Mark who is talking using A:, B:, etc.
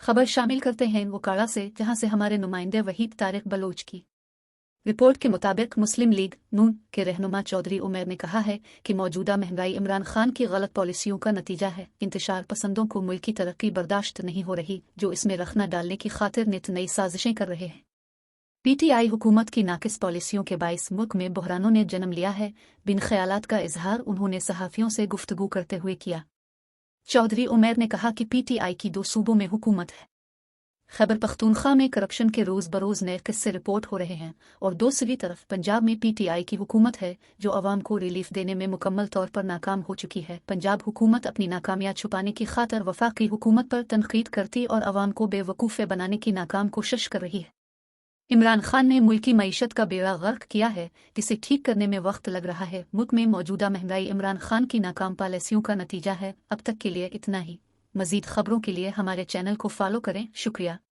A: खबर शामिल करते हैं वकाड़ा से, जहां से हमारे नुमाइंदे वहीद तारिक बलोच की रिपोर्ट के मुताबिक मुस्लिम लीग नून के रहनुमा चौधरी उमर ने कहा है कि मौजूदा महंगाई इमरान खान की गलत पॉलिसियों का नतीजा है। इंतशार पसंदों को मुल्क की तरक्की बर्दाश्त नहीं हो रही, जो इसमें रखना डालने की खातिर नित नई साजिशें कर रहे हैं। पीटीआई हुकूमत की नाकिस पॉलिसियों के बाइस मुल्क में बहरानों ने जन्म लिया है। बिन ख्यालात का इजहार उन्होंने सहाफ़ियों से गुफ्तगू करते हुए किया। चौधरी उमर ने कहा कि पीटीआई की 2 सूबों में हुकूमत है। खैबर पख्तूनख्वा में करप्शन के रोज़ बरोज़ नए किस्से रिपोर्ट हो रहे हैं और दूसरी तरफ पंजाब में पीटीआई की हुकूमत है, जो अवाम को रिलीफ देने में मुकम्मल तौर पर नाकाम हो चुकी है। पंजाब हुकूमत अपनी नाकामियां छुपाने की खातर वफाकी हुकूमत पर तनकीद करती और अवाम को बेवकूफ़े बनाने की नाकाम कोशिश कर रही है। इमरान खान ने मुल्क की मईशत का बेड़ा गर्क किया है, जिसे ठीक करने में वक्त लग रहा है। मुल्क में मौजूदा महंगाई इमरान खान की नाकाम पॉलिसियों का नतीजा है। अब तक के लिए इतना ही। मज़ीद खबरों के लिए हमारे चैनल को फॉलो करें। शुक्रिया।